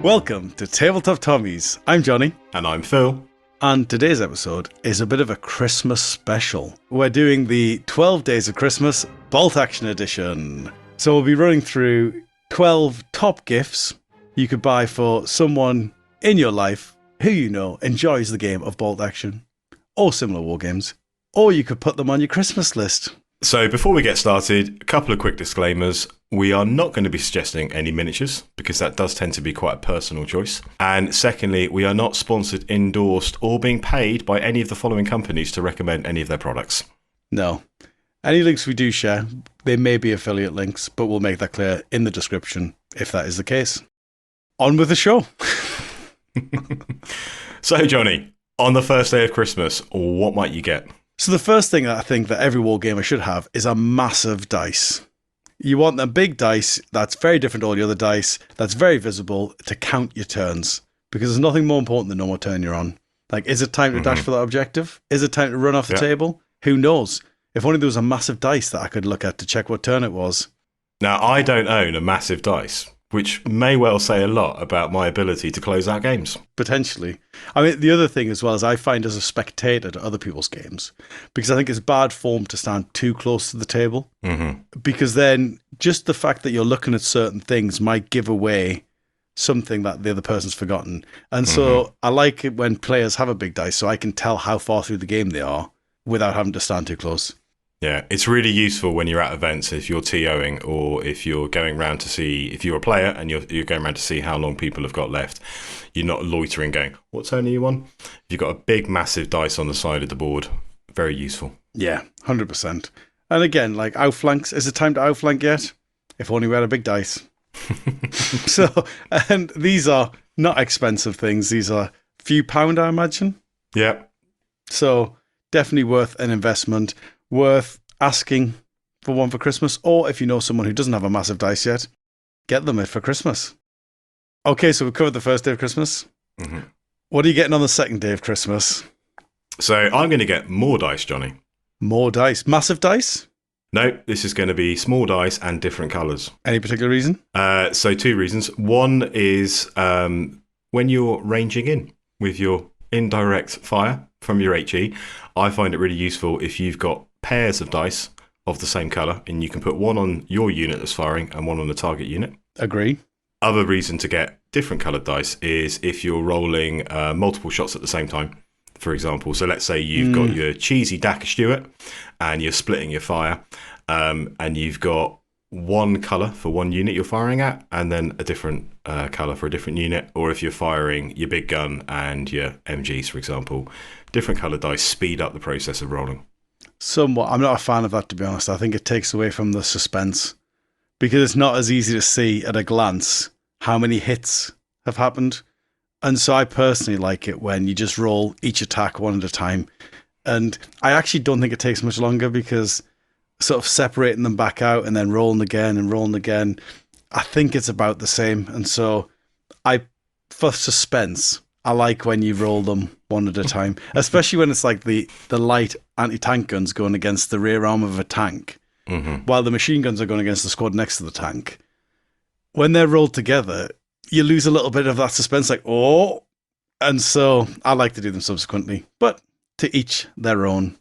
Welcome to Tabletop Tommies. I'm Johnny. And I'm Phil. And today's episode is a bit of a Christmas special. We're doing the 12 Days of Christmas Bolt Action Edition. So we'll be running through 12 top gifts you could buy for someone in your life who you know enjoys the game of Bolt Action or similar war games. Or you could put them on your Christmas list. So before we get started, a couple of quick disclaimers. We are not going to be suggesting any miniatures because that does tend to be quite a personal choice. And secondly, we are not sponsored, endorsed, or being paid by any of the following companies to recommend any of their products. No. Any links we do share, they may be affiliate links, but we'll make that clear in the description if that is the case. On with the show. So, Johnny, on the first day of Christmas, what might you get? So the first thing that I think that every wargamer should have is a massive dice. You want a big dice that's very different to all the other dice, that's very visible to count your turns. Because there's nothing more important than know what turn you're on. Like, is it time to dash for that objective? Is it time to run off the table? Who knows? If only there was a massive dice that I could look at to check what turn it was. Now, I don't own a massive dice, which may well say a lot about my ability to close out games. Potentially. I mean, the other thing as well is I find as a spectator to other people's games, because I think it's bad form to stand too close to the table, because then just the fact that you're looking at certain things might give away something that the other person's forgotten. And so I like it when players have a big dice so I can tell how far through the game they are without having to stand too close. Yeah, it's really useful when you're at events, if you're TOing or if you're going around to see, if you're a player and you're going around to see how long people have got left, you're not loitering going, what turn are you on? You've got a big, massive dice on the side of the board. Very useful. Yeah, 100%. And again, like outflanks, is it time to outflank yet? If only we had a big dice. So, and these are not expensive things. These are a few pound, I imagine. Yeah. So definitely worth an investment. Worth asking for one for Christmas, or if you know someone who doesn't have a massive dice yet, get them it for Christmas. Okay, so we've covered the first day of Christmas. What are you getting on the second day of Christmas? So I'm going to get more dice, Johnny. More dice? Massive dice? No, this is going to be small dice and different colours. Any particular reason? So two reasons. One is when you're ranging in with your indirect fire from your HE, I find it really useful if you've got pairs of dice of the same colour, and you can put one on your unit that's firing and one on the target unit. Agree. Other reason to get different coloured dice is if you're rolling multiple shots at the same time, for example. So let's say you've got your cheesy Dacre Stewart and you're splitting your fire, and you've got one colour for one unit you're firing at and then a different colour for a different unit. Or if you're firing your big gun and your MGs, for example, different coloured dice speed up the process of rolling. Somewhat. I'm not a fan of that, to be honest. I think it takes away from the suspense because it's not as easy to see at a glance how many hits have happened. And so I personally like it when you just roll each attack one at a time. And I actually don't think it takes much longer because sort of separating them back out and then rolling again, I think it's about the same. And so for suspense, I like when you roll them one at a time, especially when it's like the light anti-tank guns going against the rear arm of a tank, while the machine guns are going against the squad next to the tank. When they're rolled together, you lose a little bit of that suspense, like, oh, and so I like to do them subsequently, but to each their own.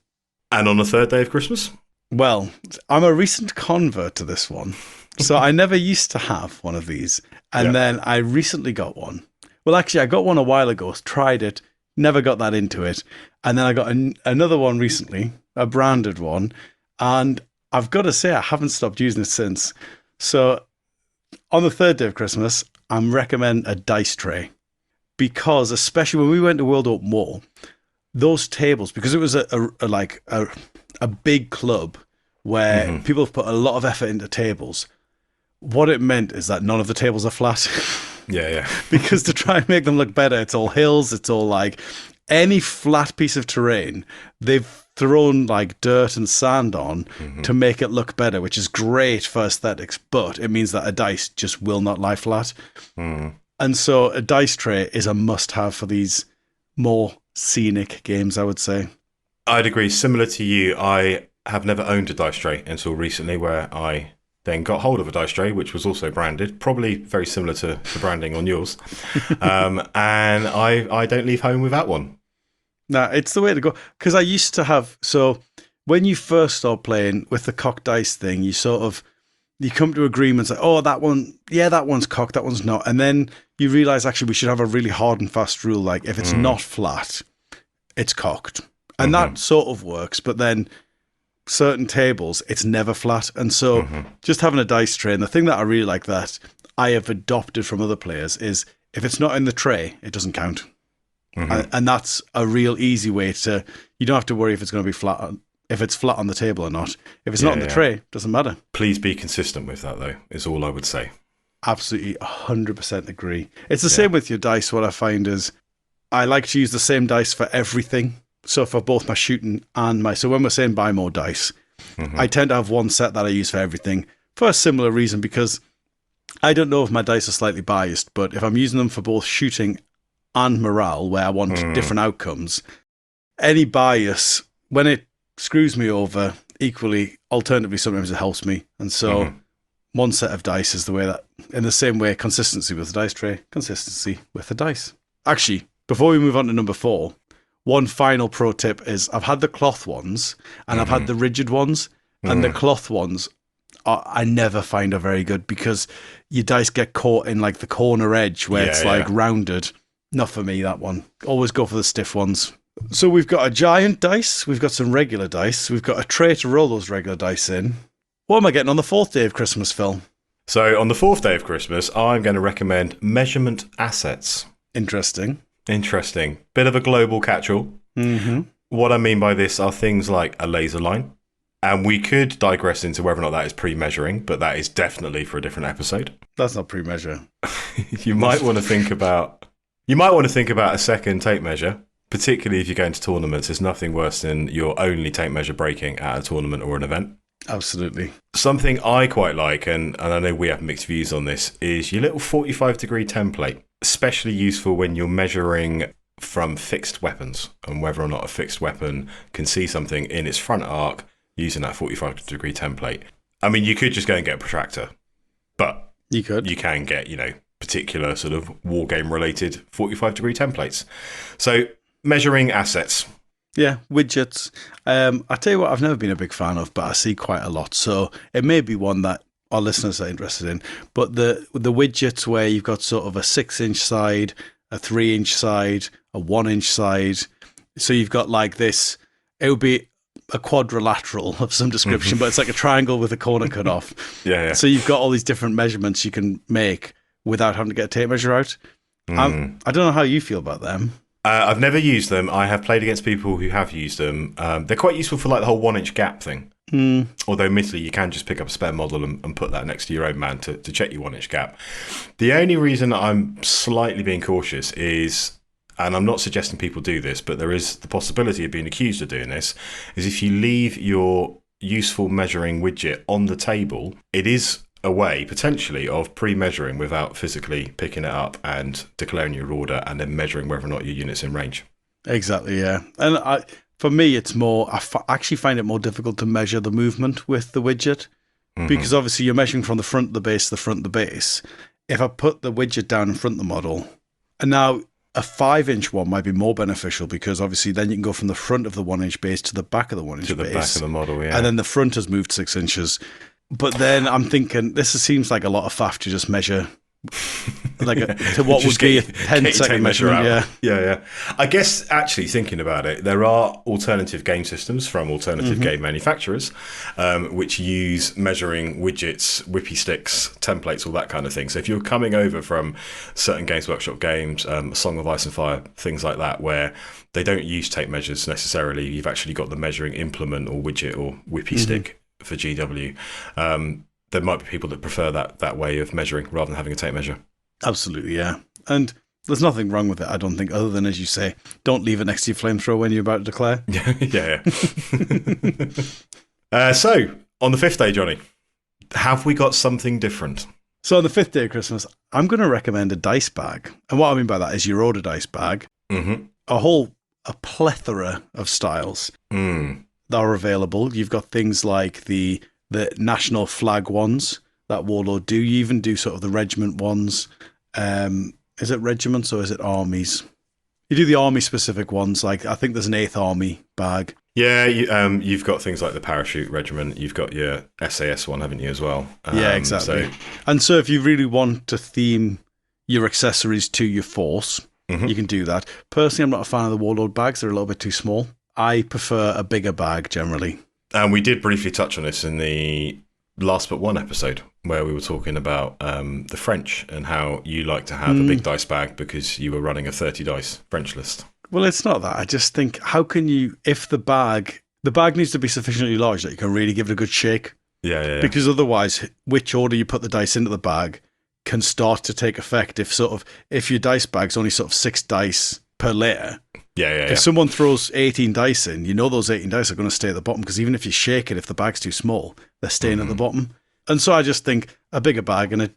And on the third day of Christmas? Well, I'm a recent convert to this one, so I never used to have one of these, and then I recently got one. Well, actually, I got one a while ago, tried it, never got that into it. And then I got another one recently, a branded one. And I've got to say, I haven't stopped using it since. So on the third day of Christmas, I'm recommend a dice tray. Because especially when we went to World Open War, those tables, because it was a big club where people have put a lot of effort into tables, what it meant is that none of the tables are flat. Yeah. Because to try and make them look better, it's all hills, it's all like any flat piece of terrain, they've thrown like dirt and sand on to make it look better, which is great for aesthetics, but it means that a dice just will not lie flat. And so a dice tray is a must-have for these more scenic games, I would say. I'd agree. Similar to you, I have never owned a dice tray until recently, where I then got hold of a dice tray, which was also branded, probably very similar to the branding on yours. And I don't leave home without one. Nah, it's the way to go. Because I used to have, so when you first start playing with the cocked dice thing, you come to agreements like, oh, that one's cocked, that one's not. And then you realize actually we should have a really hard and fast rule. Like if it's not flat, it's cocked. And that sort of works. But then certain tables, it's never flat. And so just having a dice tray, and the thing that I really like that I have adopted from other players is if it's not in the tray, it doesn't count. And that's a real easy way to, you don't have to worry if it's going to be flat, if it's flat on the table or not. If it's not in the tray, it doesn't matter. Please be consistent with that, though, is all I would say. Absolutely 100% agree. It's the same with your dice. What I find is I like to use the same dice for everything. So for both my shooting and so when we're saying buy more dice, I tend to have one set that I use for everything for a similar reason, because I don't know if my dice are slightly biased, but if I'm using them for both shooting and morale, where I want different outcomes, any bias, when it screws me over, equally, alternatively, sometimes it helps me. And so one set of dice is the way that, in the same way, consistency with the dice tray, consistency with the dice. Actually, before we move on to number 4, one final pro tip is I've had the cloth ones and I've had the rigid ones, and the cloth ones I never find are very good because your dice get caught in like the corner edge where it's like rounded. Not for me, that one. Always go for the stiff ones. So we've got a giant dice, we've got some regular dice, we've got a tray to roll those regular dice in. What am I getting on the 4th day of Christmas, Phil? So on the 4th day of Christmas, I'm going to recommend measurement assets. Interesting. Bit of a global catch-all. What I mean by this are things like a laser line. And we could digress into whether or not that is pre-measuring, but that is definitely for a different episode. That's not pre-measure. You might want to think about a second tape measure, particularly if you're going to tournaments. There's nothing worse than your only tape measure breaking at a tournament or an event. Absolutely. Something I quite like, and I know we have mixed views on this, is your little 45-degree template. Especially useful when you're measuring from fixed weapons and whether or not a fixed weapon can see something in its front arc using that 45-degree template. I mean, you could just go and get a protractor, but you can get, particular sort of wargame-related 45-degree templates. So, measuring assets. Yeah, widgets. I tell you what, I've never been a big fan of, but I see quite a lot. So, it may be one that our listeners are interested in. But the widgets where you've got sort of a 6-inch side, a 3-inch side, a 1-inch side. So you've got like this, it would be a quadrilateral of some description, but it's like a triangle with a corner cut off. So you've got all these different measurements you can make without having to get a tape measure out. I don't know how you feel about them. I've never used them. I have played against people who have used them. They're quite useful for like the whole 1-inch gap thing. Although admittedly you can just pick up a spare model and put that next to your own man to check your 1-inch gap. The only reason I'm slightly being cautious is, and I'm not suggesting people do this, but there is the possibility of being accused of doing this, is if you leave your useful measuring widget on the table, it is a way potentially of pre-measuring without physically picking it up and declaring your order and then measuring whether or not your unit's in range. Exactly, yeah. And for me, it's more, I actually find it more difficult to measure the movement with the widget because obviously you're measuring from the front of the base to the front of the base. If I put the widget down in front of the model, and now a 5-inch one might be more beneficial because obviously then you can go from the front of the 1-inch base to the back of the 1-inch base. To the back of the model, yeah. And then the front has moved 6 inches. But then I'm thinking, this seems like a lot of faff to just measure to what would be a 10-second measurement. Yeah. I guess actually thinking about it, there are alternative game systems from alternative game manufacturers which use measuring widgets, whippy sticks, templates, all that kind of thing. So if you're coming over from certain Games Workshop games, Song of Ice and Fire, things like that, where they don't use tape measures necessarily, you've actually got the measuring implement or widget or whippy stick for GW. There might be people that prefer that way of measuring rather than having a tape measure. Absolutely, yeah. And there's nothing wrong with it, I don't think, other than, as you say, don't leave it next to your flamethrower when you're about to declare. Yeah. So, on the 5th day, Johnny, have we got something different? So, on the 5th day of Christmas, I'm going to recommend a dice bag. And what I mean by that is your order dice bag. A plethora of styles that are available. You've got things like the the national flag ones that Warlord do. You even do sort of the regiment ones. Is it regiments or is it armies? You do the army-specific ones. Like, I think there's an 8th Army bag. Yeah, you've got things like the parachute regiment. You've got your SAS one, haven't you, as well? Yeah, exactly. And so if you really want to theme your accessories to your force, you can do that. Personally, I'm not a fan of the Warlord bags. They're a little bit too small. I prefer a bigger bag, generally. And we did briefly touch on this in the last but one episode, where we were talking about the French and how you like to have a big dice bag because you were running a 30 dice French list. Well, it's not that. I just think, how can you, if the bag needs to be sufficiently large that you can really give it a good shake. Yeah. Because otherwise, which order you put the dice into the bag can start to take effect if your dice bag's only sort of 6 dice per layer. If someone throws 18 dice in, you know those 18 dice are going to stay at the bottom, because even if you shake it, if the bag's too small, they're staying at the bottom. And so I just think a bigger bag, and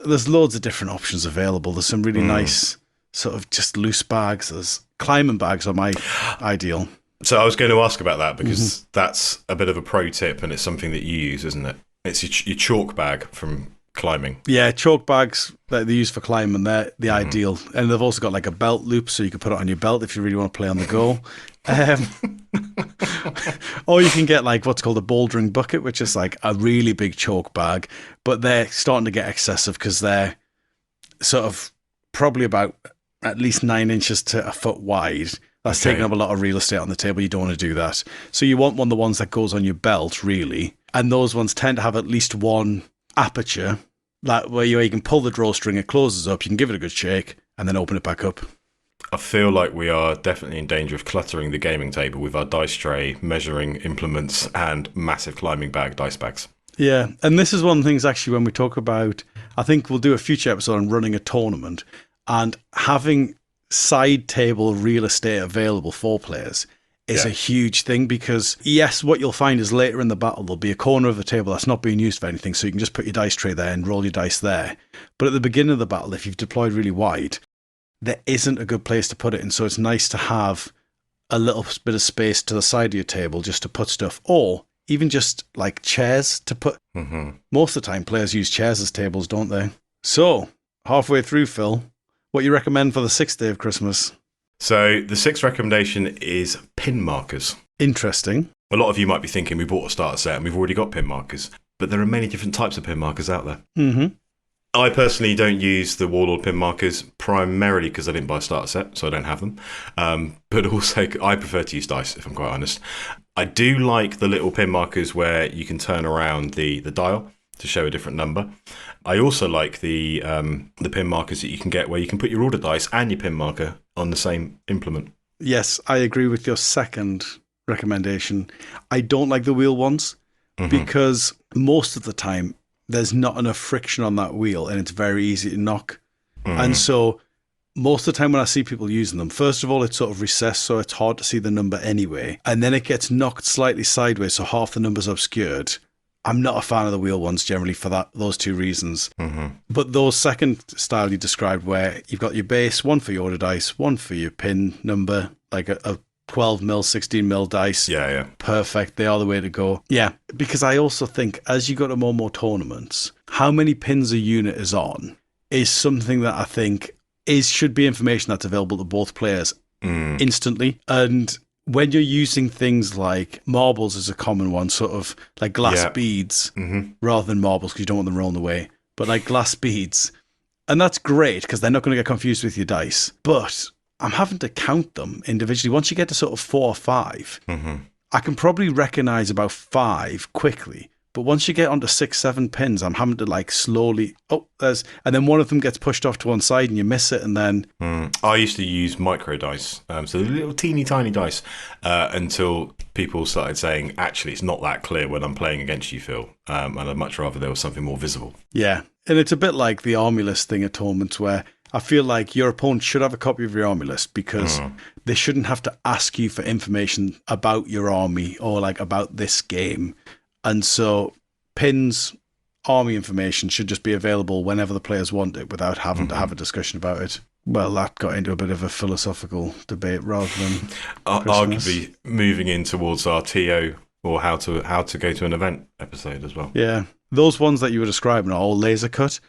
there's loads of different options available. There's some really nice sort of just loose bags. There's climbing bags are my ideal. So I was going to ask about that, because that's a bit of a pro tip, and it's something that you use, isn't it? It's your chalk bag from climbing. Yeah, chalk bags that they use for climbing, they're the ideal. And they've also got like a belt loop, so you can put it on your belt if you really want to play on the go. Or you can get like what's called a bouldering bucket, which is like a really big chalk bag, but they're starting to get excessive because they're sort of probably about at least 9 inches to a foot wide. That's taking up a lot of real estate on the table. You don't want to do that. So you want one of the ones that goes on your belt, really. And those ones tend to have at least one aperture, that where you can pull the drawstring, it closes up, you can give it a good shake, and then open it back up. I feel like we are definitely in danger of cluttering the gaming table with our dice tray, measuring implements, and massive climbing bag dice bags. Yeah, and this is one of the things actually when we talk about, I think we'll do a future episode on running a tournament, and having side table real estate available for players is a huge thing, because yes, what you'll find is later in the battle there'll be a corner of the table that's not being used for anything, so you can just put your dice tray there and roll your dice there. But at the beginning of the battle, if you've deployed really wide, there isn't a good place to put it, and so it's nice to have a little bit of space to the side of your table just to put stuff, or even just like chairs to put. Most of the time players use chairs as tables, don't they? So halfway through, Phil, what you recommend for the 6th day of Christmas? So the 6th recommendation is pin markers. Interesting. A lot of you might be thinking we bought a starter set and we've already got pin markers, but there are many different types of pin markers out there. I personally don't use the Warlord pin markers, primarily because I didn't buy a starter set, so I don't have them. But also, I prefer to use dice, if I'm quite honest. I do like the little pin markers where you can turn around the dial to show a different number. I also like the pin markers that you can get where you can put your order dice and your pin marker on the same implement. Yes, I agree with your second recommendation. I don't like the wheel ones because most of the time there's not enough friction on that wheel and it's very easy to knock. And so most of the time when I see people using them, first of all, it's sort of recessed, so it's hard to see the number anyway. And then it gets knocked slightly sideways, so half the number's obscured. I'm not a fan of the wheel ones generally for those two reasons. But those second style you described, where you've got your base, one for your order dice, one for your pin number, like a 12 mil, 16 mil dice. Yeah. Perfect. They are the way to go. Yeah. Because I also think as you go to more and more tournaments, how many pins a unit is on is something that I think should be information that's available to both players instantly. And when you're using things like marbles is a common one, sort of like glass beads rather than marbles, because you don't want them rolling away, but like glass beads. And that's great because they're not going to get confused with your dice. But I'm having to count them individually. Once you get to sort of 4 or 5, I can probably recognize about 5 quickly. But once you get onto 6, 7 pins, I'm having to like slowly, and then one of them gets pushed off to one side and you miss it, and then... I used to use micro dice, so the little teeny tiny dice, until people started saying, actually, it's not that clear when I'm playing against you, Phil, and I'd much rather there was something more visible. Yeah, and it's a bit like the army list thing at tournaments, where I feel like your opponent should have a copy of your army list, because they shouldn't have to ask you for information about your army or like about this game. And so pins, army information should just be available whenever the players want it without having to have a discussion about it. Well, that got into a bit of a philosophical debate rather than arguably moving in towards our TO or how to go to an event episode as well. Yeah. Those ones that you were describing are all laser cut.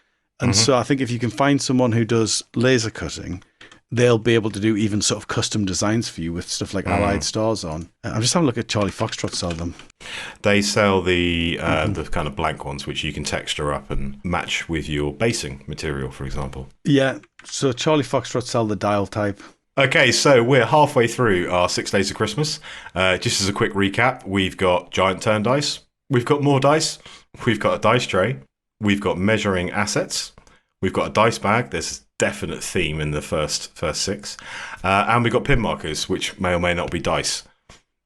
And so I think if you can find someone who does laser cutting, they'll be able to do even sort of custom designs for you with stuff like Allied Stars on. I'm just having a look at Charlie Foxtrot sell them. They sell the kind of blank ones, which you can texture up and match with your basing material, for example. Yeah. So Charlie Foxtrot sell the dial type. Okay, so we're halfway through our 6 days of Christmas. Just as a quick recap, we've got giant turn dice. We've got more dice. We've got a dice tray. We've got measuring assets. We've got a dice bag. There's a definite theme in the first 6. And we've got pin markers, which may or may not be dice.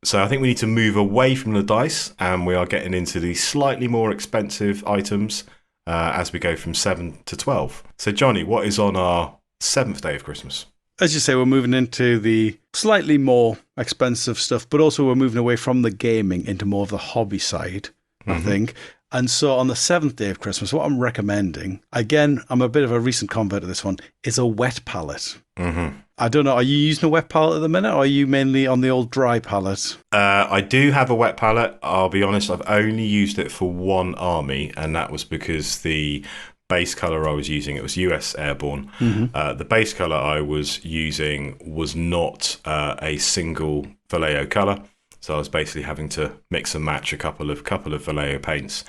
So I think we need to move away from the dice, and we are getting into the slightly more expensive items as we go from 7 to 12. So Johnny, what is on our 7th day of Christmas? As you say, we're moving into the slightly more expensive stuff, but also we're moving away from the gaming into more of the hobby side, I think. And so on the 7th day of Christmas, what I'm recommending, again, I'm a bit of a recent convert to this one, is a wet palette. I don't know, are you using a wet palette at the minute, or are you mainly on the old dry palette? I do have a wet palette. I'll be honest, I've only used it for one army, and that was because the base colour I was using, it was US Airborne. The base colour I was using was not a single Vallejo colour. So I was basically having to mix and match a couple of Vallejo paints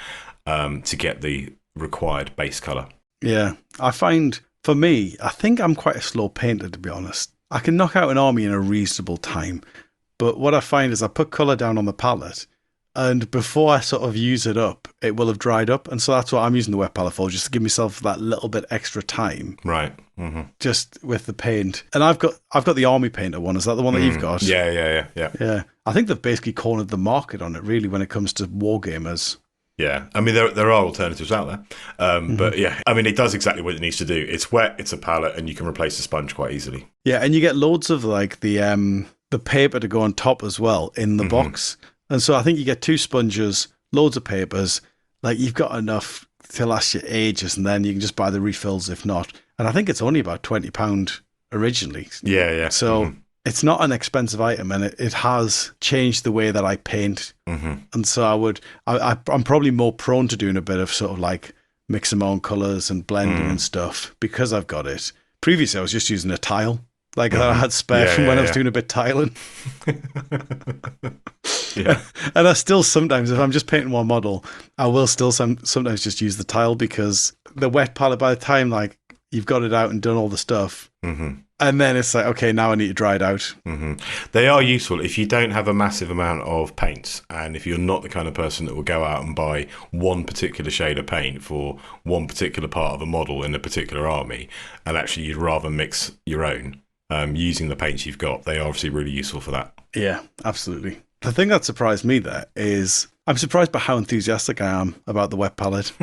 to get the required base colour. Yeah, I find, for me, I think I'm quite a slow painter, to be honest. I can knock out an army in a reasonable time, but what I find is I put colour down on the palette, and before I sort of use it up, it will have dried up, and so that's what I'm using the wet palette for, just to give myself that little bit extra time. Right. Just with the paint. And I've got the army painter one. Is that the one that you've got? Yeah. Yeah. I think they've basically cornered the market on it, really, when it comes to wargamers. Yeah, I mean, there are alternatives out there. But yeah, I mean, it does exactly what it needs to do. It's wet, it's a palette, and you can replace the sponge quite easily. Yeah, and you get loads of like the paper to go on top as well in the box. And so I think you get 2 sponges, loads of papers, like you've got enough to last you ages, and then you can just buy the refills if not. And I think it's only about £20 originally. Yeah. So it's not an expensive item, and it has changed the way that I paint. And so I'm probably more prone to doing a bit of sort of like mixing my own colours and blending and stuff because I've got it. Previously, I was just using a tile. Like that I had spare from when I was doing a bit tiling. And I still sometimes, if I'm just painting one model, I will still sometimes just use the tile, because the wet palette, by the time like you've got it out and done all the stuff, and then it's like, okay, now I need to dry it out. They are useful if you don't have a massive amount of paints, and if you're not the kind of person that will go out and buy one particular shade of paint for one particular part of a model in a particular army, and actually you'd rather mix your own. Using the paints you've got, they are obviously really useful for that. Yeah, absolutely. The thing that surprised me there is I'm surprised by how enthusiastic I am about the wet palette.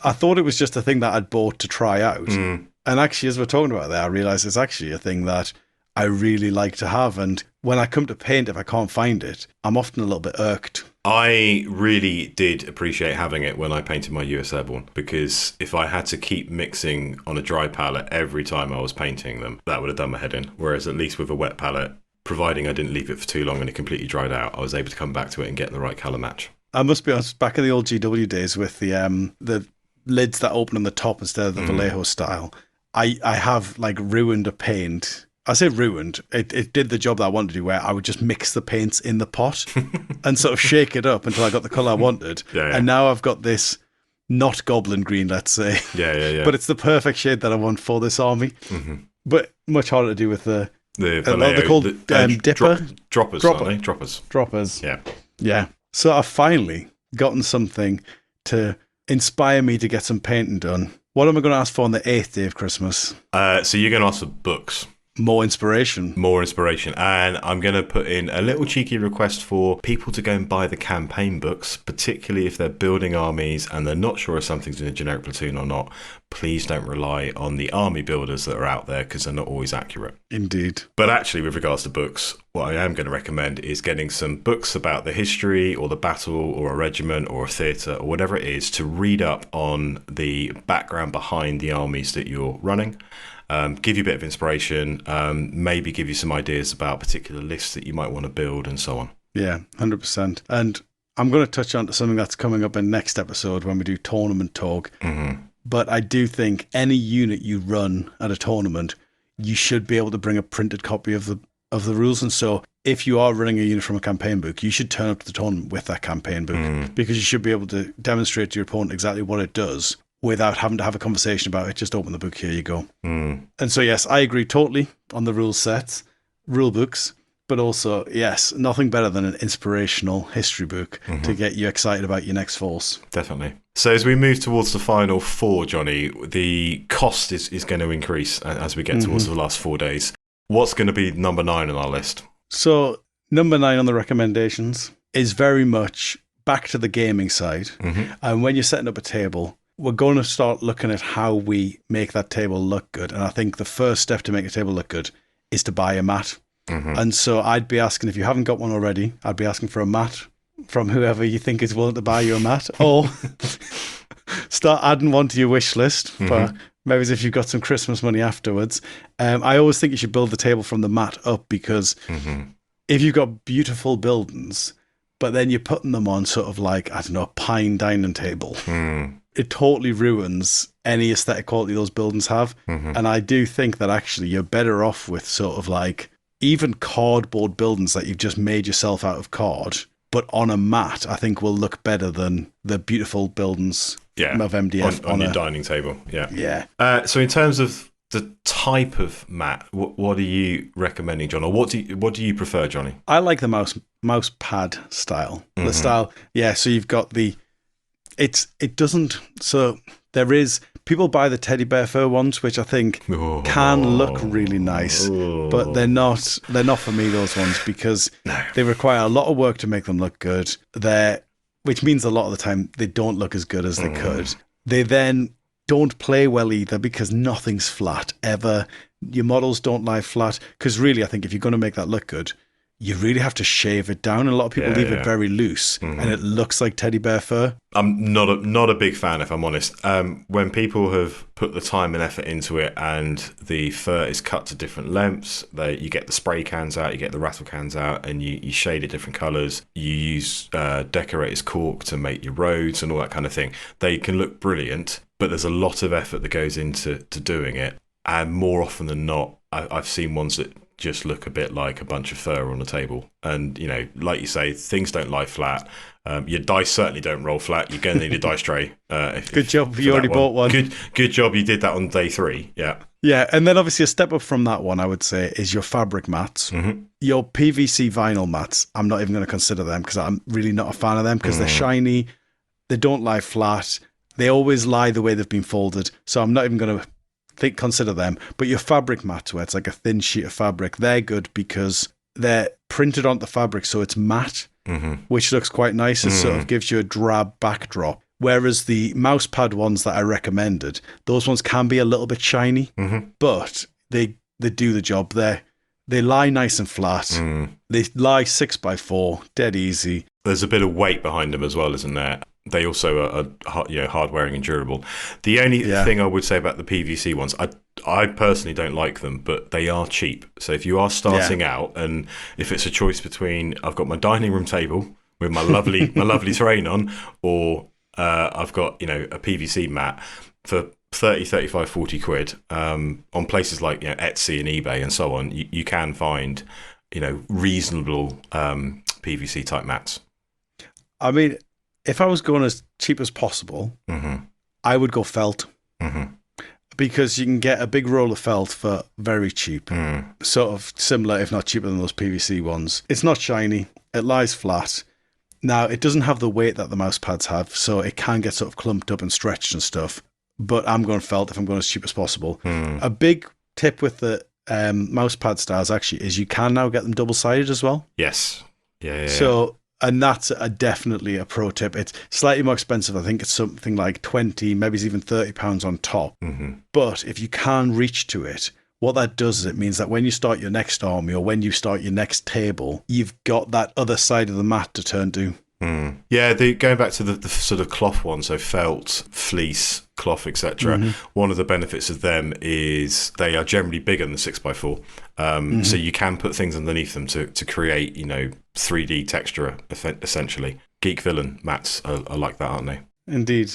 I thought it was just a thing that I'd bought to try out. And actually, as we're talking about that, I realised it's actually a thing that I really like to have. And when I come to paint, if I can't find it, I'm often a little bit irked. I really did appreciate having it when I painted my US Airborne, because if I had to keep mixing on a dry palette every time I was painting them, that would have done my head in. Whereas at least with a wet palette, providing I didn't leave it for too long and it completely dried out, I was able to come back to it and get the right colour match. I must be honest, back in the old GW days with the lids that open on the top instead of the Vallejo style, I have like ruined a paint. I say ruined. It did the job that I wanted to do, where I would just mix the paints in the pot and sort of shake it up until I got the colour I wanted. And now I've got this not goblin green, let's say. But it's the perfect shade that I want for this army. But much harder to do with the Vallejo, they're called dipper? Droppers, Dropper. aren't they? Droppers. Droppers. Yeah. So I've finally gotten something to inspire me to get some painting done. What am I going to ask for on the 8th day of Christmas? So you're going to ask for books. More inspiration. And I'm going to put in a little cheeky request for people to go and buy the campaign books, particularly if they're building armies and they're not sure if something's in a generic platoon or not. Please don't rely on the army builders that are out there, because they're not always accurate. Indeed. But actually, with regards to books, what I am going to recommend is getting some books about the history or the battle or a regiment or a theatre or whatever it is, to read up on the background behind the armies that you're running. Give you a bit of inspiration, maybe give you some ideas about particular lists that you might want to build and so on. Yeah, 100%. And I'm going to touch on something that's coming up in next episode when we do tournament talk. But I do think any unit you run at a tournament, you should be able to bring a printed copy of the rules. And so if you are running a unit from a campaign book, you should turn up to the tournament with that campaign book because you should be able to demonstrate to your opponent exactly what it does without having to have a conversation about it. Just open the book, here you go. And so, yes, I agree totally on the rule sets, rule books, but also, yes, nothing better than an inspirational history book to get you excited about your next force. Definitely. So as we move towards the final 4, Johnny, the cost is going to increase as we get towards the last 4 days. What's going to be number 9 on our list? So number 9 on the recommendations is very much back to the gaming side. And when you're setting up a table, we're going to start looking at how we make that table look good. And I think the first step to make a table look good is to buy a mat. And so I'd be asking, if you haven't got one already, I'd be asking for a mat from whoever you think is willing to buy you a mat, or start adding one to your wish list for maybe if you've got some Christmas money afterwards. I always think you should build the table from the mat up, because if you've got beautiful buildings, but then you're putting them on sort of like, I don't know, a pine dining table, it totally ruins any aesthetic quality those buildings have. And I do think that actually you're better off with sort of like even cardboard buildings that you've just made yourself out of card, but on a mat, I think will look better than the beautiful buildings of MDF on your dining table. Yeah. So in terms of the type of mat, what are you recommending, John, or what do you prefer, Johnny? I like the mouse pad style. The style, so you've got there is, people buy the teddy bear fur ones, which I think can look really nice, but they're not for me, those ones, because they require a lot of work to make them look good. Which means a lot of the time they don't look as good as they could. They then don't play well either, because nothing's flat ever. Your models don't lie flat, because really I think if you're going to make that look good, you really have to shave it down. And a lot of people leave it very loose, and it looks like teddy bear fur. I'm not a big fan, if I'm honest. When people have put the time and effort into it, and the fur is cut to different lengths, you get the spray cans out, you get the rattle cans out, and you shade it different colours. You use decorator's cork to make your roads and all that kind of thing. They can look brilliant, but there's a lot of effort that goes into doing it. And more often than not, I've seen ones that just look a bit like a bunch of fur on a table. And, like you say, things don't lie flat. Your dice certainly don't roll flat. You're going to need a dice tray. Good job, you already bought one. Good job, you did that on day 3. Yeah. Yeah, and then obviously a step up from that one, I would say, is your fabric mats. Your PVC vinyl mats, I'm not even going to consider them, because I'm really not a fan of them, because they're shiny, they don't lie flat, they always lie the way they've been folded, so I'm not even going to consider them. But your fabric mats, where it's like a thin sheet of fabric, they're good because they're printed onto the fabric, so it's matte, which looks quite nice. It sort of gives you a drab backdrop. Whereas the mouse pad ones that I recommended, those ones can be a little bit shiny, but they do the job. They lie nice and flat. They lie 6x4, dead easy. There's a bit of weight behind them as well, isn't there? They also are hard-wearing and durable. The only thing I would say about the PVC ones, I personally don't like them, but they are cheap. So if you are starting out, and if it's a choice between I've got my dining room table with my lovely terrain on, or I've got a PVC mat for 30, 35, 40 quid on places like Etsy and eBay and so on, you can find reasonable PVC type mats. I mean, if I was going as cheap as possible, I would go felt. Because you can get a big roll of felt for very cheap. Sort of similar, if not cheaper than those PVC ones. It's not shiny. It lies flat. Now, it doesn't have the weight that the mouse pads have, so it can get sort of clumped up and stretched and stuff. But I'm going felt if I'm going as cheap as possible. A big tip with the mouse pad styles actually is you can now get them double-sided as well. Yes. Yeah. So... And that's definitely a pro tip. It's slightly more expensive. I think it's something like 20, maybe it's even £30 on top. But if you can reach to it, what that does is it means that when you start your next army or when you start your next table, you've got that other side of the mat to turn to. Yeah, going back to the sort of cloth ones, so felt, fleece, cloth, etc. One of the benefits of them is they are generally bigger than 6x4. So you can put things underneath them to create, 3D texture, essentially. Geek Villain mats are like that, aren't they? Indeed.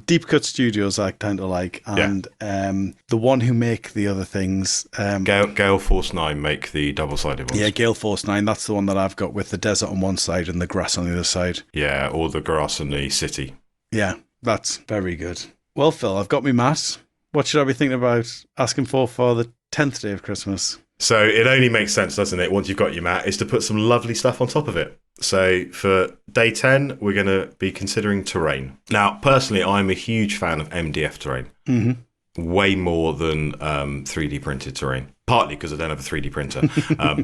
Deep Cut Studios I tend to like, and the one who make the other things. Gale Force 9 make the double-sided ones. Yeah, Gale Force 9, that's the one that I've got with the desert on one side and the grass on the other side. Yeah, or the grass on the city. Yeah, that's very good. Well, Phil, I've got me mat. What should I be thinking about asking for the 10th day of Christmas? So it only makes sense, doesn't it, once you've got your mat, is to put some lovely stuff on top of it. So for day 10, we're going to be considering terrain. Now, personally, I'm a huge fan of MDF terrain. Mm-hmm. Way more than 3D printed terrain. Partly because I don't have a 3D printer,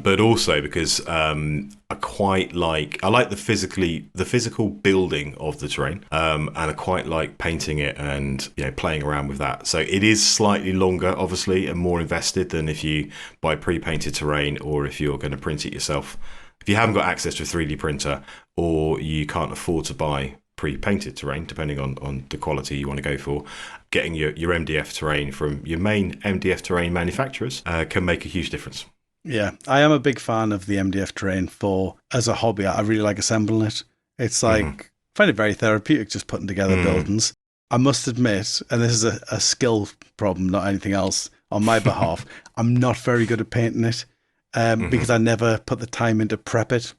but also because I like the physical building of the terrain, and I quite like painting it and playing around with that. So it is slightly longer, obviously, and more invested than if you buy pre-painted terrain or if you're going to print it yourself. If you haven't got access to a 3D printer or you can't afford to buy pre-painted terrain, depending on the quality you want to go for, getting your MDF terrain from your main MDF terrain manufacturers can make a huge difference. Yeah, I am a big fan of the MDF terrain as a hobby. I really like assembling it. It's like, I find it very therapeutic just putting together buildings. I must admit, and this is a skill problem, not anything else, on my behalf, I'm not very good at painting it because I never put the time in to prep it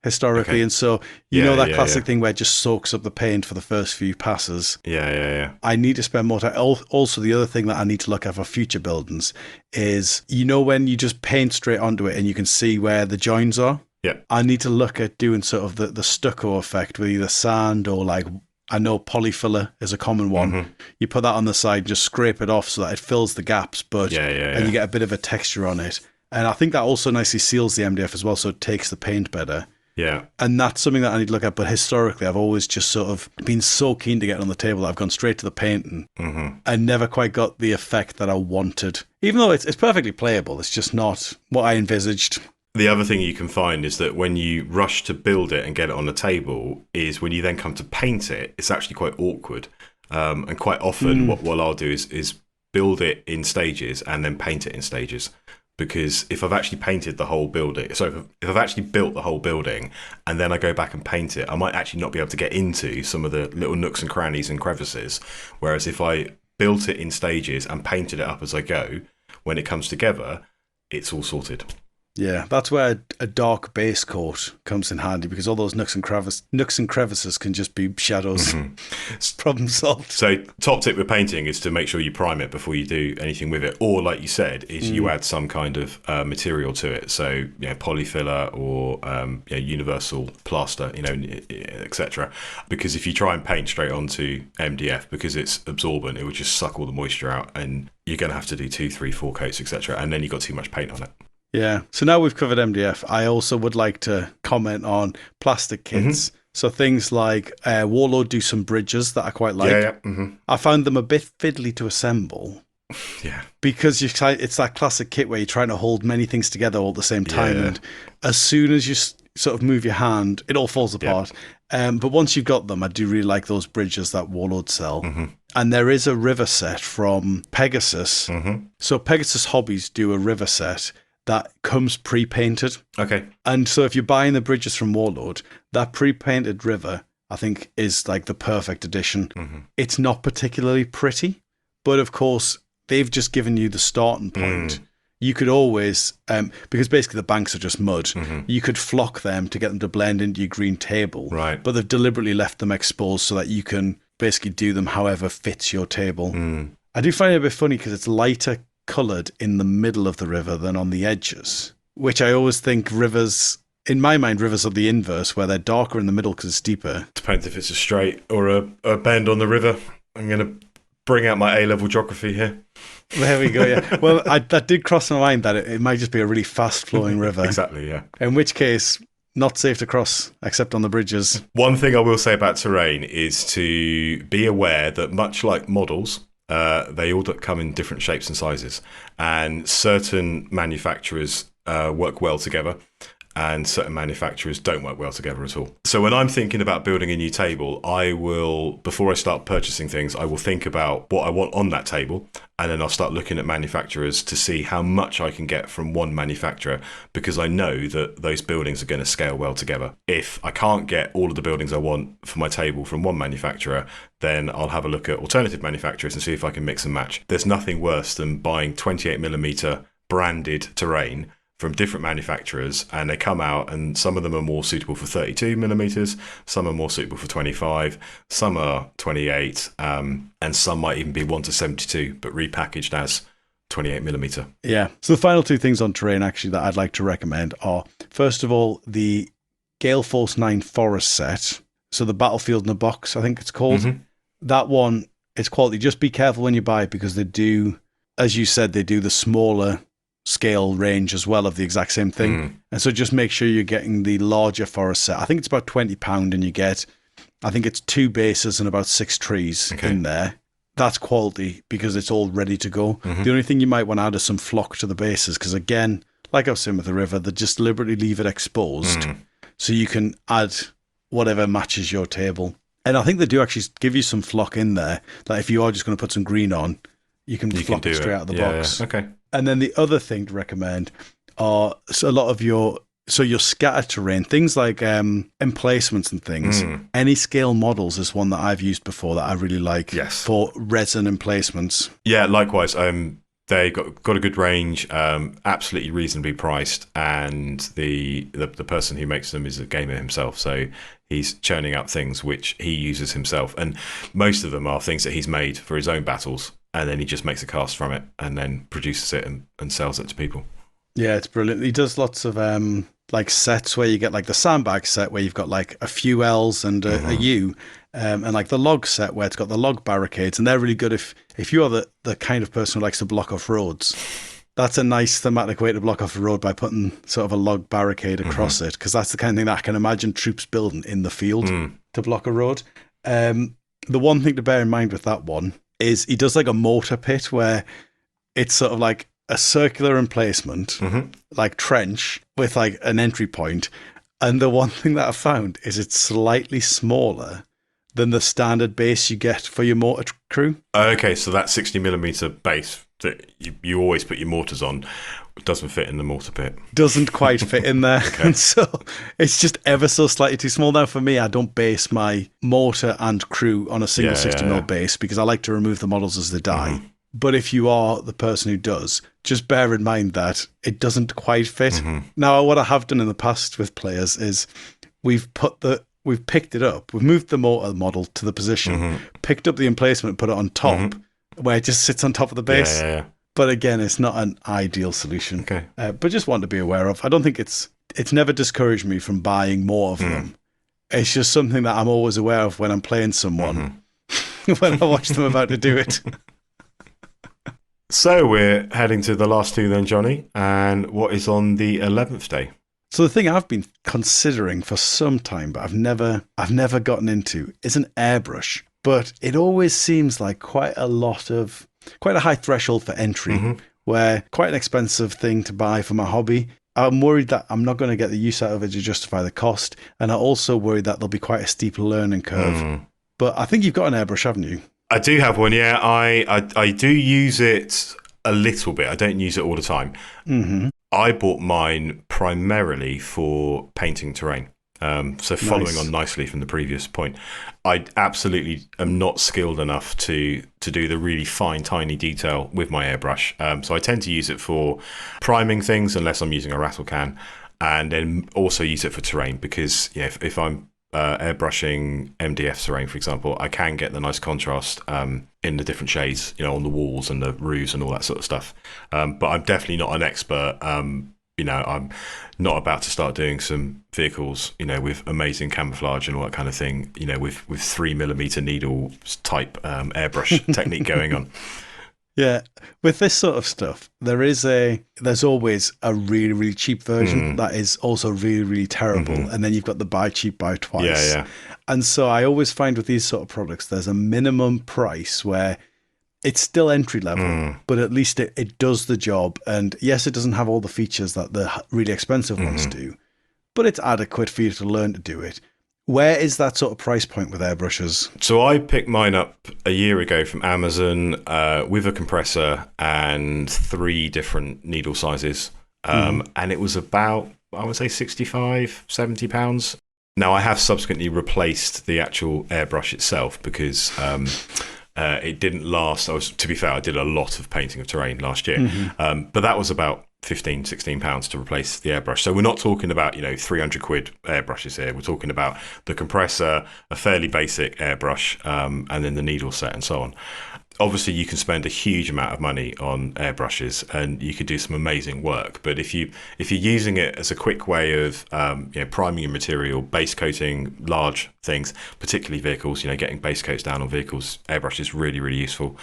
historically. Okay. And so, you know that classic thing where it just soaks up the paint for the first few passes. Yeah. I need to spend more time. Also, the other thing that I need to look at for future buildings is, when you just paint straight onto it and you can see where the joins are? Yeah. I need to look at doing sort of the stucco effect with either sand or I know polyfiller is a common one. Mm-hmm. You put that on the side, just scrape it off so that it fills the gaps, and you get a bit of a texture on it. And I think that also nicely seals the MDF as well, so it takes the paint better. Yeah. And that's something that I need to look at. But historically, I've always just sort of been so keen to get it on the table that I've gone straight to the painting and never quite got the effect that I wanted. Even though it's perfectly playable, it's just not what I envisaged. The other thing you can find is that when you rush to build it and get it on the table is when you then come to paint it, it's actually quite awkward. And quite often what I'll do is build it in stages and then paint it in stages. Because if I've actually painted the whole building, so if I've actually built the whole building and then I go back and paint it, I might actually not be able to get into some of the little nooks and crannies and crevices. Whereas if I built it in stages and painted it up as I go, when it comes together, it's all sorted. Yeah, that's where a dark base coat comes in handy, because all those nooks and crevices can just be shadows. Problem solved. So top tip with painting is to make sure you prime it before you do anything with it. Or like you said, is you add some kind of material to it. So polyfiller or universal plaster, etc. Because if you try and paint straight onto MDF, because it's absorbent, it will just suck all the moisture out, and you're going to have to do 2, 3, 4 coats, etc. And then you've got too much paint on it. Yeah. So now we've covered MDF, I also would like to comment on plastic kits. So things like Warlord do some bridges that I quite like. Yeah. I found them a bit fiddly to assemble. Yeah. Because it's that classic kit where you're trying to hold many things together all at the same time. Yeah. And as soon as you sort of move your hand, it all falls apart. Yeah. But once you've got them, I do really like those bridges that Warlord sell. And there is a river set from Pegasus. So Pegasus Hobbies do a river set that comes pre-painted. Okay. And so if you're buying the bridges from Warlord, that pre-painted river, I think, is like the perfect addition. It's not particularly pretty, but of course, they've just given you the starting point. You could always, because basically the banks are just mud, you could flock them to get them to blend into your green table. Right. But they've deliberately left them exposed so that you can basically do them however fits your table. I do find it a bit funny because it's lighter coloured in the middle of the river than on the edges, which I always think rivers, in my mind, rivers are the inverse, where they're darker in the middle because it's deeper. Depends if it's a straight or a bend on the river. I'm going to bring out my A-level geography here. There we go, yeah. Well, that did cross my mind that it might just be a really fast-flowing river. Exactly, yeah. In which case, not safe to cross, except on the bridges. One thing I will say about terrain is to be aware that much like models, they all come in different shapes and sizes, and certain manufacturers work well together, and certain manufacturers don't work well together at all. So when I'm thinking about building a new table, I will, before I start purchasing things, I will think about what I want on that table, and then I'll start looking at manufacturers to see how much I can get from one manufacturer, because I know that those buildings are going to scale well together. If I can't get all of the buildings I want for my table from one manufacturer, then I'll have a look at alternative manufacturers and see if I can mix and match. There's nothing worse than buying 28mm branded terrain from different manufacturers, and they come out and some of them are more suitable for 32mm, some are more suitable for 25, some are 28, and some might even be 1:72 but repackaged as 28mm. Yeah. So the final two things on terrain actually that I'd like to recommend are, first of all, the Gale Force 9 Forest set. So the Battlefield in a Box, I think it's called. Mm-hmm. That one, it's quality. Just be careful when you buy it, because they do, as you said, they do the smaller scale range as well of the exact same thing. And so just make sure you're getting the larger forest set. I think it's about £20 and you get, I think it's 2 bases and about 6 trees in there. That's quality because it's all ready to go. The only thing you might want to add is some flock to the bases, because again, like I was saying with the river, they just deliberately leave it exposed so you can add whatever matches your table. And I think they do actually give you some flock in there, that if you are just going to put some green on, you can flock it straight out of the box. Yeah. Okay. And then the other thing to recommend are a lot of your scattered terrain, things like emplacements and things. Any scale models is one that I've used before that I really like for resin emplacements. Yeah, likewise. They got a good range, absolutely reasonably priced, and the person who makes them is a gamer himself, so he's churning out things which he uses himself, and most of them are things that he's made for his own battles, and then he just makes a cast from it and then produces it and sells it to people. Yeah, it's brilliant. He does lots of like sets where you get like the sandbag set where you've got like a few L's and a U, and like the log set where it's got the log barricades, and they're really good if you are the kind of person who likes to block off roads. That's a nice thematic way to block off a road, by putting sort of a log barricade across it, because that's the kind of thing that I can imagine troops building in the field to block a road. The one thing to bear in mind with that one is he does like a mortar pit where it's sort of like a circular emplacement, like trench with like an entry point. And the one thing that I found is it's slightly smaller than the standard base you get for your mortar crew. Okay, so that 60mm base that you always put your mortars on doesn't fit in the mortar pit. Doesn't quite fit in there. And so it's just ever so slightly too small. Now for me, I don't base my mortar and crew on a single 60mm base, because I like to remove the models as they die. But if you are the person who does, just bear in mind that it doesn't quite fit. Now, what I have done in the past with players is we've picked it up, we've moved the mortar model to the position, picked up the emplacement, put it on top, where it just sits on top of the base. But again, it's not an ideal solution. But just want to be aware of. I don't think it's never discouraged me from buying more of them. It's just something that I'm always aware of when I'm playing someone, when I watch them about to do it. So we're heading to the last two then, Johnny. And what is on the 11th day? So the thing I've been considering for some time, but I've never gotten into, is an airbrush. But it always seems like quite a high threshold for entry, where quite an expensive thing to buy for my hobby. I'm worried that I'm not going to get the use out of it to justify the cost. And I also worry that there'll be quite a steep learning curve. But I think you've got an airbrush, haven't you? I do have one, yeah. I do use it a little bit. I don't use it all the time. I bought mine primarily for painting terrain. So following on nicely from the previous point, I absolutely am not skilled enough to do the really fine, tiny detail with my airbrush. So I tend to use it for priming things, unless I'm using a rattle can, and then also use it for terrain, because if I'm airbrushing MDF terrain, for example, I can get the nice contrast in the different shades, on the walls and the roofs and all that sort of stuff. But I'm definitely not an expert. I'm not about to start doing some vehicles, with amazing camouflage and all that kind of thing, with 3mm needle type airbrush technique going on. Yeah, with this sort of stuff, there's always a really, really cheap version that is also really, really terrible. And then you've got the buy cheap, buy twice. Yeah. And so I always find with these sort of products, there's a minimum price where it's still entry level, but at least it does the job. And yes, it doesn't have all the features that the really expensive ones do, but it's adequate for you to learn to do it. Where is that sort of price point with airbrushes? So I picked mine up a year ago from Amazon with a compressor and 3 different needle sizes. And it was about, I would say, £65, £70. Now, I have subsequently replaced the actual airbrush itself because it didn't last. To be fair, I did a lot of painting of terrain last year. But that was about £15-16 to replace the airbrush. So we're not talking about 300 quid airbrushes here. We're talking about the compressor, a fairly basic airbrush, and then the needle set and so on. Obviously, you can spend a huge amount of money on airbrushes, and you could do some amazing work. But if you're using it as a quick way of priming your material, base coating large things, particularly vehicles, getting base coats down on vehicles, airbrush is really, really useful.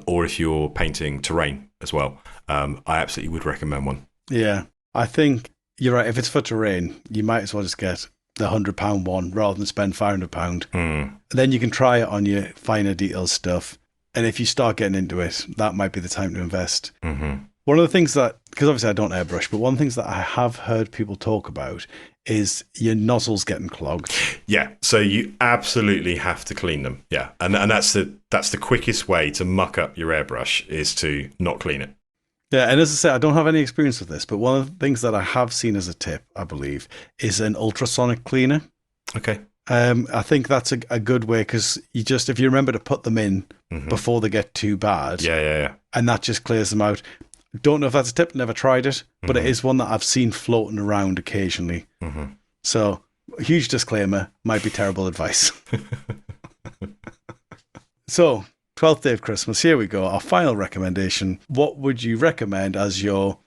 Or if you're painting terrain as well, I absolutely would recommend one. Yeah, I think you're right. If it's for terrain, you might as well just get the £100 one rather than spend £500. Then you can try it on your finer detail stuff. And if you start getting into it, that might be the time to invest. One of the things that, because obviously I don't airbrush, but one of the things that I have heard people talk about is your nozzles getting clogged. Yeah, so you absolutely have to clean them. Yeah, and that's the quickest way to muck up your airbrush is to not clean it. Yeah, and as I say, I don't have any experience with this, but one of the things that I have seen as a tip, I believe, is an ultrasonic cleaner. Okay. I think that's a good way because if you remember to put them in before they get too bad. Yeah. And that just clears them out. Don't know if that's a tip, never tried it, but it is one that I've seen floating around occasionally. So, huge disclaimer, might be terrible advice. So, 12th day of Christmas, here we go. Our final recommendation. What would you recommend as your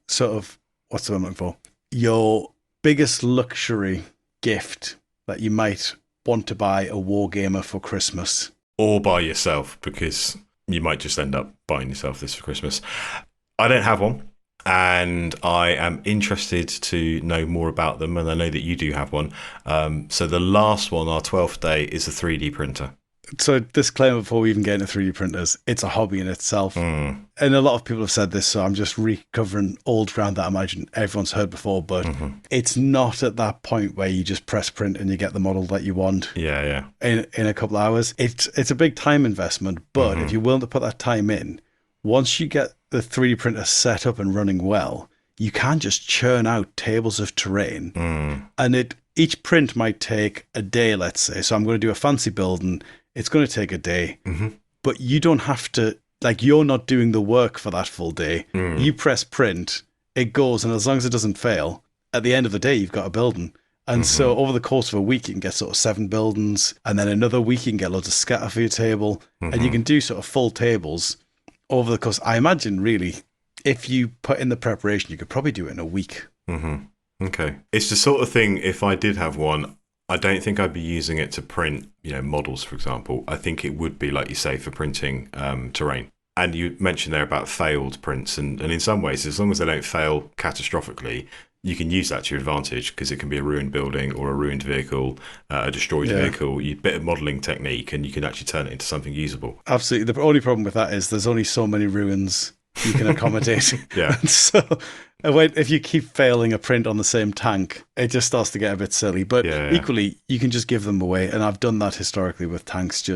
sort of, what's the word I'm looking for? Your biggest luxury gift that you might want to buy a wargamer for Christmas? Or by yourself, because you might just end up buying yourself this for Christmas. I don't have one, and I am interested to know more about them, and I know that you do have one. So the last one, our 12th day, is a 3D printer. So disclaimer before we even get into 3D printers, it's a hobby in itself. And a lot of people have said this, so I'm just recovering old ground that I imagine everyone's heard before, but it's not at that point where you just press print and you get the model that you want. Yeah. In a couple of hours. It's a big time investment, but if you're willing to put that time in, once you get the 3D printer set up and running well, you can just churn out tables of terrain. And each print might take a day, let's say. So I'm going to do a fancy building. It's going to take a day, but you don't have to, you're not doing the work for that full day. You press print, it goes, and as long as it doesn't fail, at the end of the day, you've got a building. And so over the course of a week, you can get sort of 7 buildings, and then another week, you can get loads of scatter for your table, and you can do sort of full tables over the course. I imagine, really, if you put in the preparation, you could probably do it in a week. Okay. It's the sort of thing, if I did have one, I don't think I'd be using it to print, models, for example. I think it would be, like you say, for printing terrain. And you mentioned there about failed prints. And in some ways, as long as they don't fail catastrophically, you can use that to your advantage because it can be a ruined building or a ruined vehicle, a destroyed vehicle, a bit of modelling technique, and you can actually turn it into something usable. Absolutely. The only problem with that is there's only so many ruins you can accommodate. And so if you keep failing a print on the same tank, it just starts to get a bit silly. But equally, you can just give them away. And I've done that historically with tanks.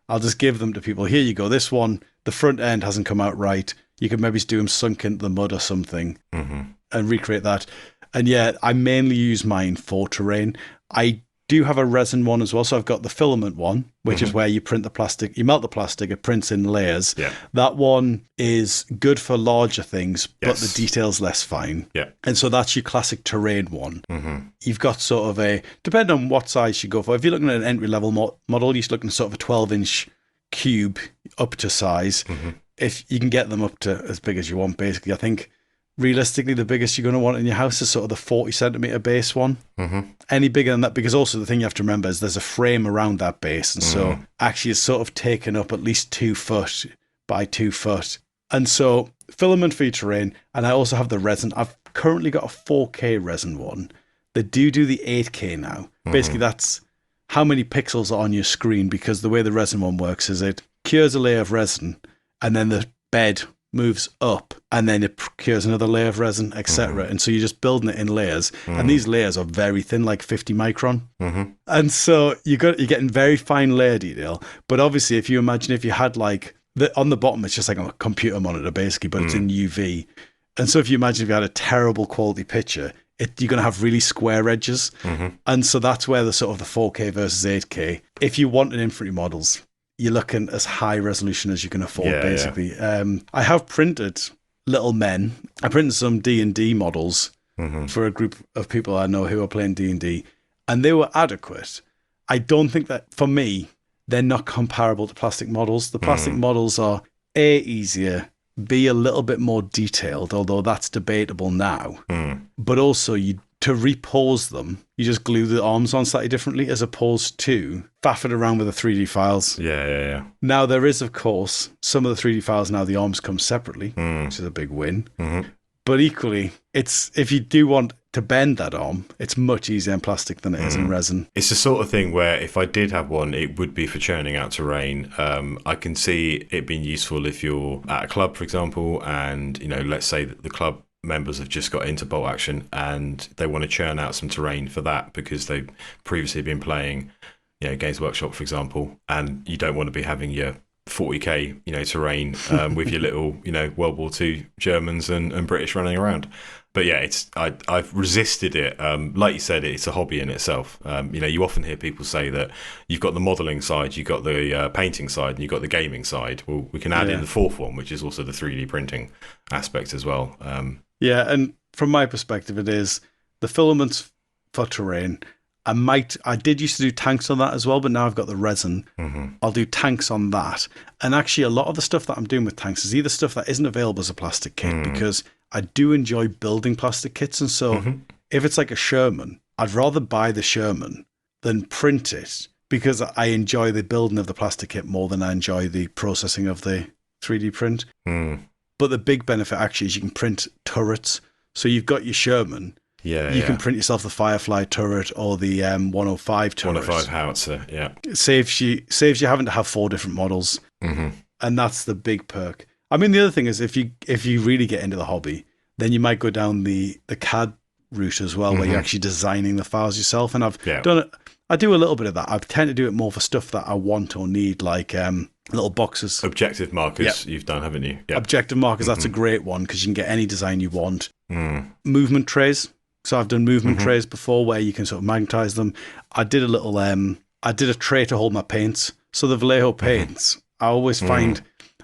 I'll just give them to people. Here you go. This one, the front end hasn't come out right. You could maybe do them sunk into the mud or something and recreate that. And I mainly use mine for terrain. I do have a resin one as well. So I've got the filament one, which is where you print the plastic, you melt the plastic, it prints in layers. That one is good for larger things, but the detail's less fine. And so that's your classic terrain one. You've got sort of depending on what size you go for. If you're looking at an entry-level model, you're looking at sort of a 12-inch cube up to size. If you can get them up to as big as you want, basically. I think realistically, the biggest you're going to want in your house is sort of the 40 centimeter base one. Any bigger than that, because also the thing you have to remember is there's a frame around that base. And so actually it's sort of taken up at least 2 foot by 2 foot. And so filament for your terrain. And I also have the resin. I've currently got a 4K resin one. They do the 8K now. Basically, that's how many pixels are on your screen, because the way the resin one works is it cures a layer of resin and then the bed moves up, and then it procures another layer of resin, etc. And so you're just building it in layers, and these layers are very thin, like 50 micron. And so you're getting very fine layer detail. But obviously, if you imagine if you had like on the bottom, it's just like a computer monitor basically, but it's in UV. And so if you imagine if you had a terrible quality picture, you're going to have really square edges. And so that's where the sort of the 4K versus 8K. If you want an infantry models, you're looking as high resolution as you can afford, basically. I have printed little men. I printed some D&D models for a group of people I know who are playing D&D, and they were adequate. I don't think that, for me, they're not comparable to plastic models. The plastic models are A, easier, B, a little bit more detailed, although that's debatable now. But also, to repose them, you just glue the arms on slightly differently, as opposed to faffing around with the 3D files. Yeah. Now, there is, of course, some of the 3D files now, the arms come separately, which is a big win. But equally, if you do want to bend that arm, it's much easier in plastic than it is in resin. It's the sort of thing where if I did have one, it would be for churning out terrain. I can see it being useful if you're at a club, for example, and let's say that the club members have just got into bolt action and they want to churn out some terrain for that because they've previously been playing, Games Workshop, for example, and you don't want to be having your 40k, terrain with your little, World War II Germans and British running around. But yeah, I've resisted it. Like you said, it's a hobby in itself. You often hear people say that you've got the modelling side, you've got the painting side, and you've got the gaming side. Well, we can add in the fourth one, which is also the 3D printing aspect as well. Yeah, and from my perspective, it is the filaments for terrain. I did used to do tanks on that as well, but now I've got the resin. I'll do tanks on that. And actually, a lot of the stuff that I'm doing with tanks is either stuff that isn't available as a plastic kit, because I do enjoy building plastic kits. And so if it's like a Sherman, I'd rather buy the Sherman than print it, because I enjoy the building of the plastic kit more than I enjoy the processing of the 3D print. But the big benefit actually is you can print turrets. So you've got your Sherman. You can print yourself the Firefly turret or the 105 turret. 105 howitzer, yeah. It saves you having to have 4 different models. And that's the big perk. I mean, the other thing is if you really get into the hobby, then you might go down the CAD route as well, where you're actually designing the files yourself. And I've done it. I do a little bit of that. I tend to do it more for stuff that I want or need, like little boxes. Objective markers you've done, haven't you? Yep. Objective markers, that's a great one because you can get any design you want. Movement trays. So I've done movement trays before where you can sort of magnetize them. I did a little, I did a tray to hold my paints. So the Vallejo paints, I always find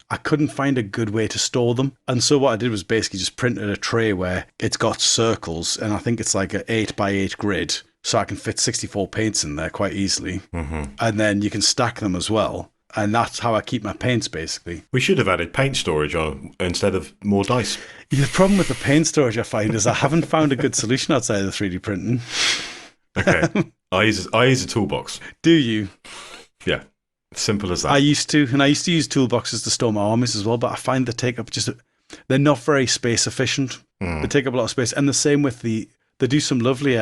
I couldn't find a good way to store them. And so what I did was basically just printed a tray where it's got circles, and I think it's like an 8x8 grid. So I can fit 64 paints in there quite easily. And then you can stack them as well. And that's how I keep my paints, basically. We should have added paint storage on instead of more dice. The problem with the paint storage, I find, is I haven't found a good solution outside of the 3D printing. Okay. I use a toolbox. Do you? Yeah. Simple as that. I used to use toolboxes to store my armies as well, but I find they take up they're not very space efficient. They take up a lot of space. And the same with they do some lovely,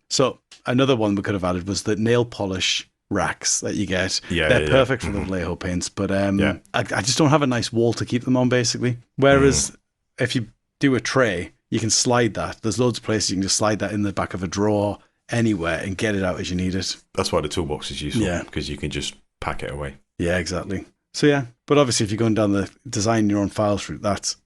so another one we could have added was the nail polish racks that you get. They're perfect for the Vallejo paints, but I just don't have a nice wall to keep them on, basically. Whereas if you do a tray, you can slide that. There's loads of places you can just slide that in the back of a drawer anywhere and get it out as you need it. That's why the toolbox is useful, because you can just pack it away. Yeah, exactly. So yeah, but obviously if you're going down the design your own files route, that's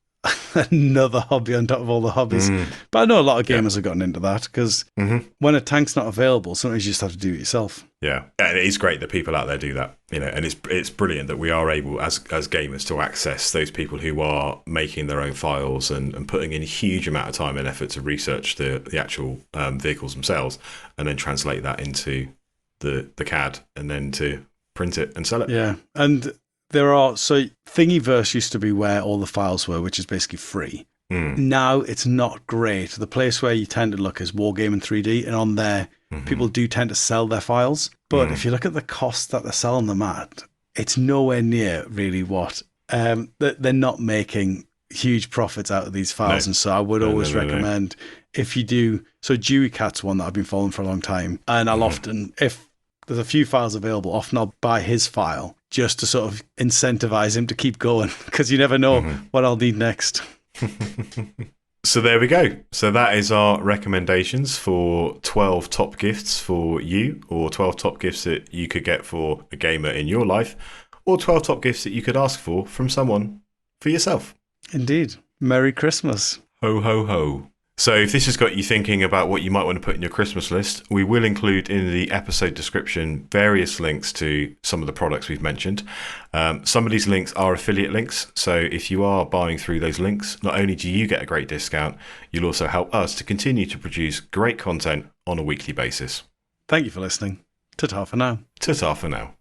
another hobby on top of all the hobbies. But I know a lot of gamers have gotten into that because when a tank's not available, sometimes you just have to do it yourself. Yeah, and it is great that people out there do that, and it's brilliant that we are able as gamers to access those people who are making their own files and putting in a huge amount of time and effort to research the actual vehicles themselves, and then translate that into the CAD and then to print it and sell it. Yeah, and so Thingiverse used to be where all the files were, which is basically free. Now it's not great. The place where you tend to look is Wargaming 3D, and on there, people do tend to sell their files. But if you look at the cost that they're selling them at, it's nowhere near really what. They're not making huge profits out of these files. And so I would always recommend if you do. So Dewey Cat's one that I've been following for a long time. And I'll often, if there's a few files available, often I'll buy his file just to sort of incentivize him to keep going, because you never know what I'll need next. So there we go. So that is our recommendations for 12 top gifts for you, or 12 top gifts that you could get for a gamer in your life, or 12 top gifts that you could ask for from someone for yourself. Indeed. Merry Christmas. Ho, ho, ho. So if this has got you thinking about what you might want to put in your Christmas list, we will include in the episode description various links to some of the products we've mentioned. Some of these links are affiliate links. So if you are buying through those links, not only do you get a great discount, you'll also help us to continue to produce great content on a weekly basis. Thank you for listening. Ta-ta for now. Ta-ta for now.